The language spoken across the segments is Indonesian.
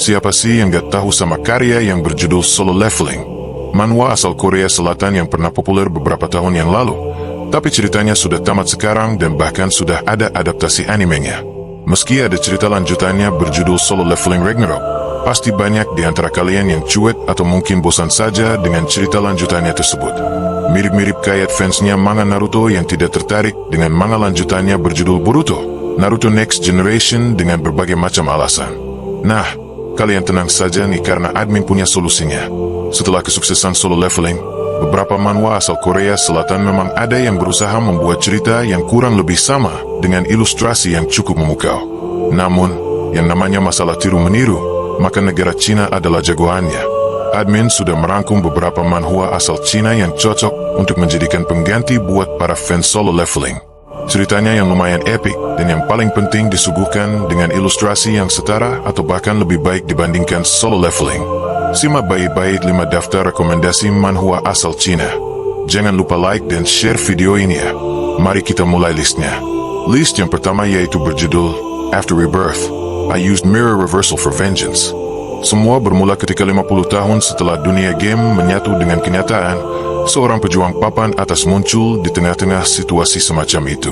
Siapa sih yang gak tahu sama karya yang berjudul Solo Leveling? Manhwa asal Korea Selatan yang pernah populer beberapa tahun yang lalu, tapi ceritanya sudah tamat sekarang dan bahkan sudah ada adaptasi animenya. Meski ada cerita lanjutannya berjudul Solo Leveling Ragnarok, pasti banyak di antara kalian yang cuek atau mungkin bosan saja dengan cerita lanjutannya tersebut. Mirip-mirip kayak fansnya manga Naruto yang tidak tertarik dengan manga lanjutannya berjudul Boruto, Naruto Next Generation dengan berbagai macam alasan. Nah, kalian tenang saja nih karena admin punya solusinya. Setelah kesuksesan Solo Leveling, beberapa manhwa asal Korea Selatan memang ada yang berusaha membuat cerita yang kurang lebih sama dengan ilustrasi yang cukup memukau. Namun, yang namanya masalah tiru-meniru, maka negara Cina adalah jagoannya. Admin sudah merangkum beberapa manhwa asal Cina yang cocok untuk menjadikan pengganti buat para fans Solo Leveling. Ceritanya yang lumayan epik dan yang paling penting disuguhkan dengan ilustrasi yang setara atau bahkan lebih baik dibandingkan Solo Leveling. Simak baik-baik 5 daftar rekomendasi manhwa asal Cina. Jangan lupa like dan share video ini ya. Mari kita mulai listnya. List yang pertama yaitu berjudul After Rebirth, I Used Mirror Reversal for Vengeance. Semua bermula ketika 50 tahun setelah dunia game menyatu dengan kenyataan, seorang pejuang papan atas muncul di tengah-tengah situasi semacam itu.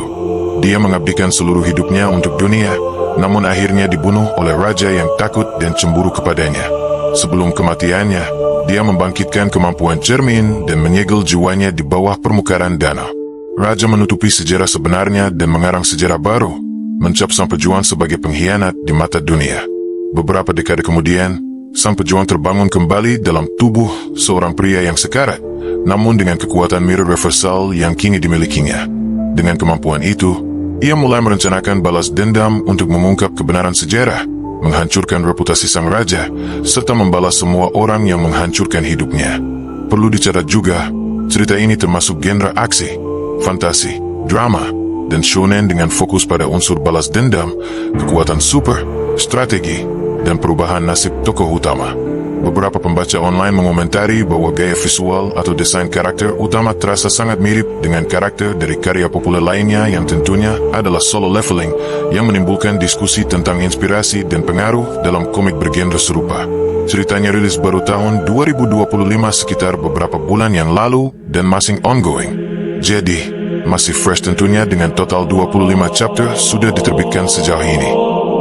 Dia mengabdikan seluruh hidupnya untuk dunia, namun akhirnya dibunuh oleh raja yang takut dan cemburu kepadanya. Sebelum kematiannya, dia membangkitkan kemampuan cermin dan menyegel jiwanya di bawah permukaan danau. Raja menutupi sejarah sebenarnya dan mengarang sejarah baru, mencap sang pejuang sebagai pengkhianat di mata dunia. Beberapa dekade kemudian, sang pejuang terbangun kembali dalam tubuh seorang pria yang sekarat, namun dengan kekuatan mirror reversal yang kini dimilikinya. Dengan kemampuan itu, ia mulai merencanakan balas dendam untuk mengungkap kebenaran sejarah, menghancurkan reputasi sang raja, serta membalas semua orang yang menghancurkan hidupnya. Perlu dicatat juga, cerita ini termasuk genre aksi, fantasi, drama, dan shonen dengan fokus pada unsur balas dendam, kekuatan super, strategi, dan perubahan nasib tokoh utama. Beberapa pembaca online mengomentari bahwa gaya visual atau desain karakter utama terasa sangat mirip dengan karakter dari karya populer lainnya yang tentunya adalah Solo Leveling, yang menimbulkan diskusi tentang inspirasi dan pengaruh dalam komik bergenre serupa. Ceritanya rilis baru tahun 2025 sekitar beberapa bulan yang lalu dan masih ongoing. Jadi, masih fresh tentunya dengan total 25 chapter sudah diterbitkan sejauh ini.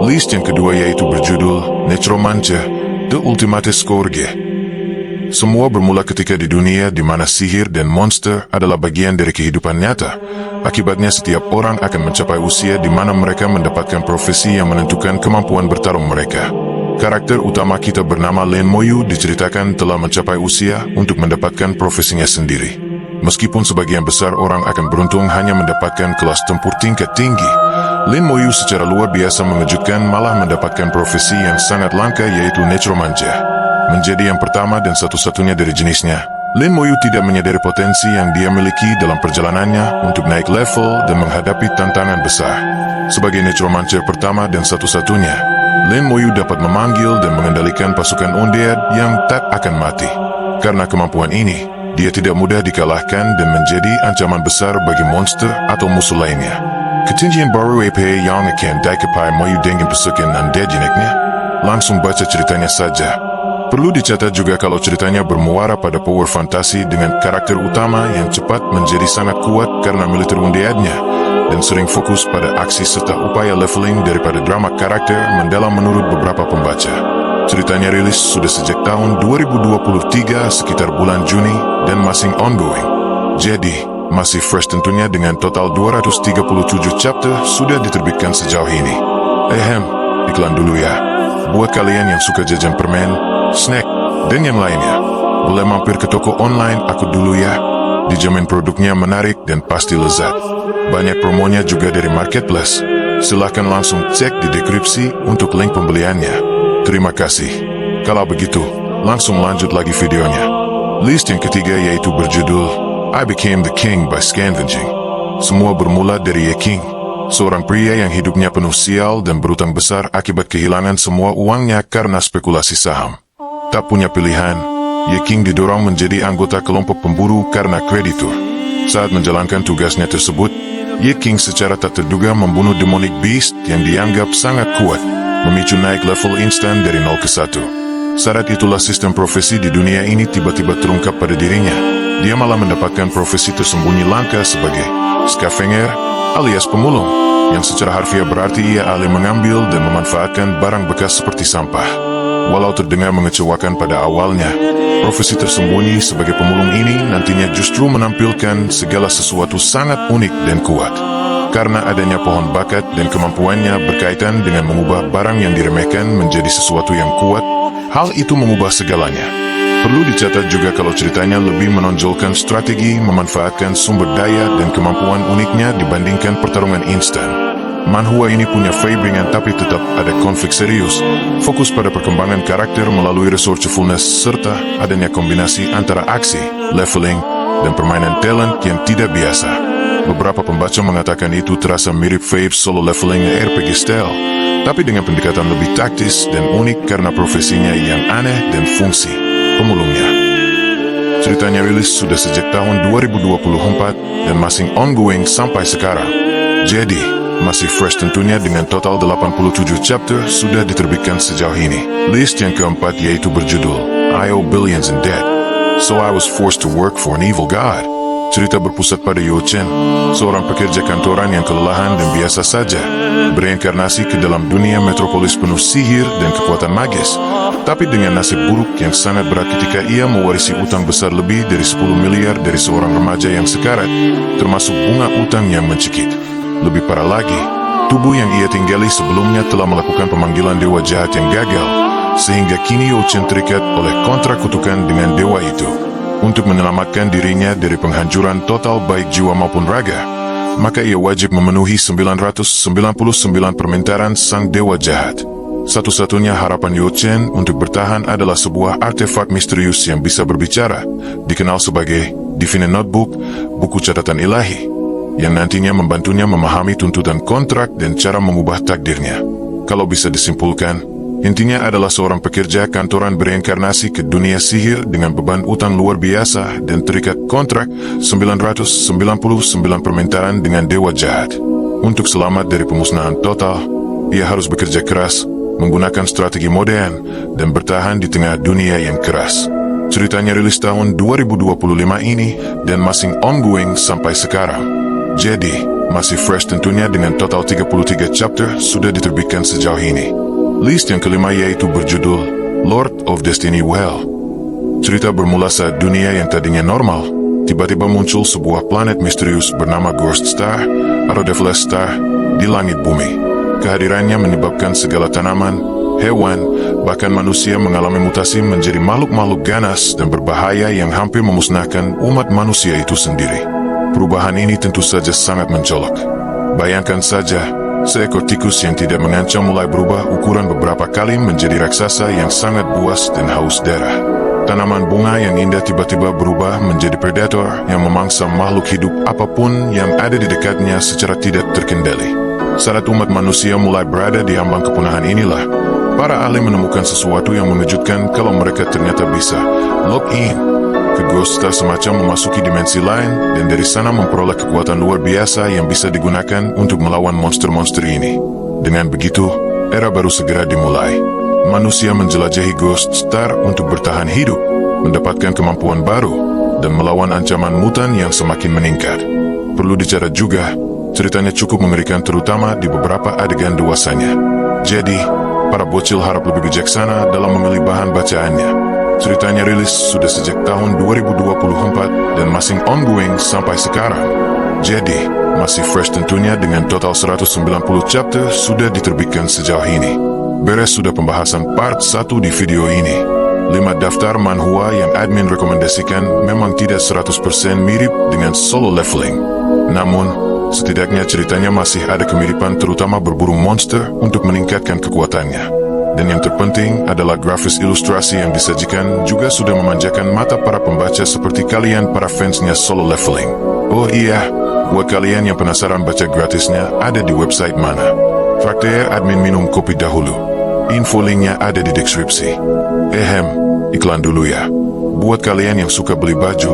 List yang kedua yaitu berjudul Necromancer, The Ultimate Scourge. Semua bermula ketika di dunia di mana sihir dan monster adalah bagian dari kehidupan nyata. Akibatnya setiap orang akan mencapai usia di mana mereka mendapatkan profesi yang menentukan kemampuan bertarung mereka. Karakter utama kita bernama Lin Moyu diceritakan telah mencapai usia untuk mendapatkan profesinya sendiri. Meskipun sebagian besar orang akan beruntung hanya mendapatkan kelas tempur tingkat tinggi, Lin Moyu secara luar biasa mengejutkan malah mendapatkan profesi yang sangat langka yaitu Necromancer. Menjadi yang pertama dan satu-satunya dari jenisnya, Lin Moyu tidak menyadari potensi yang dia miliki dalam perjalanannya untuk naik level dan menghadapi tantangan besar. Sebagai Necromancer pertama dan satu-satunya, Lin Moyu dapat memanggil dan mengendalikan pasukan undead yang tak akan mati. Karena kemampuan ini, dia tidak mudah dikalahkan dan menjadi ancaman besar bagi monster atau musuh lainnya. Ketinggian baru apa yang akan dikapai Moyu dengan pasukan undead unitnya? Langsung baca ceritanya saja. Perlu dicatat juga kalau ceritanya bermuara pada power fantasi dengan karakter utama yang cepat menjadi sangat kuat karena militer undeadnya dan sering fokus pada aksi serta upaya leveling daripada drama karakter mendalam menurut beberapa pembaca. Ceritanya rilis sudah sejak tahun 2023 sekitar bulan Juni dan masih ongoing. Jadi, masih fresh tentunya dengan total 237 chapter sudah diterbitkan sejauh ini. Iklan dulu ya. Buat kalian yang suka jajan permen, snack, dan yang lainnya, boleh mampir ke toko online aku dulu ya. Dijamin produknya menarik dan pasti lezat. Banyak promonya juga dari marketplace. Silahkan langsung cek di deskripsi untuk link pembeliannya. Terima kasih. Kalau begitu, langsung lanjut lagi videonya. List yang ketiga yaitu berjudul I Became the King by Scavenging. Semua bermula dari Ye King, seorang pria yang hidupnya penuh sial dan berutang besar akibat kehilangan semua uangnya karena spekulasi saham. Tak punya pilihan, Ye King didorong menjadi anggota kelompok pemburu karena kreditur. Saat menjalankan tugasnya tersebut, Ye King secara tak terduga membunuh demonic beast yang dianggap sangat kuat. memicu naik level instan dari 0 ke 1. Saat itulah sistem profesi di dunia ini tiba-tiba terungkap pada dirinya. Dia malah mendapatkan profesi tersembunyi langka sebagai scavenger alias pemulung, yang secara harfiah berarti ia ahli mengambil dan memanfaatkan barang bekas seperti sampah. Walau terdengar mengecewakan pada awalnya, profesi tersembunyi sebagai pemulung ini nantinya justru menampilkan segala sesuatu sangat unik dan kuat. Karena adanya pohon bakat dan kemampuannya berkaitan dengan mengubah barang yang diremehkan menjadi sesuatu yang kuat, hal itu mengubah segalanya. Perlu dicatat juga kalau ceritanya lebih menonjolkan strategi memanfaatkan sumber daya dan kemampuan uniknya dibandingkan pertarungan instan. Manhwa ini punya vibe ringan tapi tetap ada konflik serius, fokus pada perkembangan karakter melalui resourcefulness serta adanya kombinasi antara aksi, leveling, dan permainan talent yang tidak biasa. Beberapa pembaca mengatakan itu terasa mirip vibe solo leveling RPG style, tapi dengan pendekatan lebih taktis dan unik karena profesinya yang aneh dan fungsi pemulungnya. Ceritanya rilis sudah sejak tahun 2024 dan masih ongoing sampai sekarang. Jadi, masih fresh tentunya dengan total 87 chapter sudah diterbitkan sejauh ini. List yang keempat yaitu berjudul I Owe Billions in Debt, So I Was Forced to Work for an Evil God. Cerita berpusat pada Yo Chen, seorang pekerja kantoran yang kelelahan dan biasa saja, bereinkarnasi ke dalam dunia metropolis penuh sihir dan kekuatan magis, tapi dengan nasib buruk yang sangat berat ketika ia mewarisi utang besar lebih dari 10 miliar dari seorang remaja yang sekarat, termasuk bunga utang yang mencekik. Lebih parah lagi, tubuh yang ia tinggali sebelumnya telah melakukan pemanggilan dewa jahat yang gagal, sehingga kini Yo Chen terikat oleh kontrak kutukan dengan dewa itu. Untuk menyelamatkan dirinya dari penghancuran total baik jiwa maupun raga, maka ia wajib memenuhi 999 permintaan sang dewa jahat. Satu-satunya harapan Yo Chen untuk bertahan adalah sebuah artefak misterius yang bisa berbicara, dikenal sebagai Divine Notebook, buku catatan ilahi, yang nantinya membantunya memahami tuntutan kontrak dan cara mengubah takdirnya. Kalau bisa disimpulkan, intinya adalah seorang pekerja kantoran bereinkarnasi ke dunia sihir dengan beban utang luar biasa dan terikat kontrak 999 permintaan dengan dewa jahat. Untuk selamat dari pemusnahan total, ia harus bekerja keras, menggunakan strategi modern, dan bertahan di tengah dunia yang keras. Ceritanya rilis tahun 2025 ini dan masih ongoing sampai sekarang. Jadi, masih fresh tentunya dengan total 33 chapter sudah diterbitkan sejauh ini. List yang kelima yaitu berjudul Lord of Destiny Well. Cerita bermula saat dunia yang tadinya normal, tiba-tiba muncul sebuah planet misterius bernama Ghost Star atau Deathless Star di langit bumi. Kehadirannya menyebabkan segala tanaman, hewan, bahkan manusia mengalami mutasi menjadi makhluk-makhluk ganas dan berbahaya yang hampir memusnahkan umat manusia itu sendiri. Perubahan ini tentu saja sangat mencolok. Bayangkan saja, seekor tikus yang tidak mengancam mulai berubah ukuran beberapa kali menjadi raksasa yang sangat buas dan haus darah. Tanaman bunga yang indah tiba-tiba berubah menjadi predator yang memangsa makhluk hidup apapun yang ada di dekatnya secara tidak terkendali. Saat umat manusia mulai berada di ambang kepunahan inilah, para ahli menemukan sesuatu yang mengejutkan kalau mereka ternyata bisa lock in ke Ghost Star semacam memasuki dimensi lain dan dari sana memperoleh kekuatan luar biasa yang bisa digunakan untuk melawan monster-monster ini. Dengan begitu, era baru segera dimulai. Manusia menjelajahi Ghost Star untuk bertahan hidup, mendapatkan kemampuan baru, dan melawan ancaman mutan yang semakin meningkat. Perlu dicatat juga, ceritanya cukup mengerikan terutama di beberapa adegan dewasanya. Jadi, para bocil harap lebih bijaksana dalam memilih bahan bacaannya. Ceritanya rilis sudah sejak tahun 2024 dan masih ongoing sampai sekarang. Jadi, masih fresh tentunya dengan total 190 chapter sudah diterbitkan sejauh ini. Beres sudah pembahasan part 1 di video ini. 5 daftar manhwa yang admin rekomendasikan memang tidak 100% mirip dengan solo leveling. Namun, setidaknya ceritanya masih ada kemiripan terutama berburu monster untuk meningkatkan kekuatannya. Dan yang terpenting adalah grafis ilustrasi yang disajikan juga sudah memanjakan mata para pembaca seperti kalian para fansnya solo leveling. Oh iya, buat kalian yang penasaran baca gratisnya ada di website mana? Traktir admin minum kopi dahulu. Info linknya ada di deskripsi. Iklan dulu ya. Buat kalian yang suka beli baju,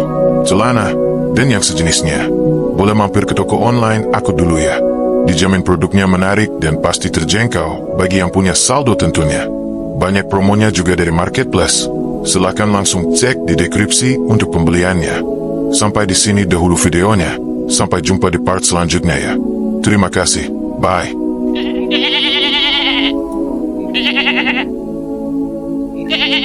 celana, dan yang sejenisnya, boleh mampir ke toko online aku dulu ya. Dijamin produknya menarik dan pasti terjangkau bagi yang punya saldo tentunya. Banyak promonya juga dari marketplace. Silakan langsung cek di deskripsi untuk pembeliannya. Sampai di sini dahulu videonya. Sampai jumpa di part selanjutnya ya. Terima kasih. Bye.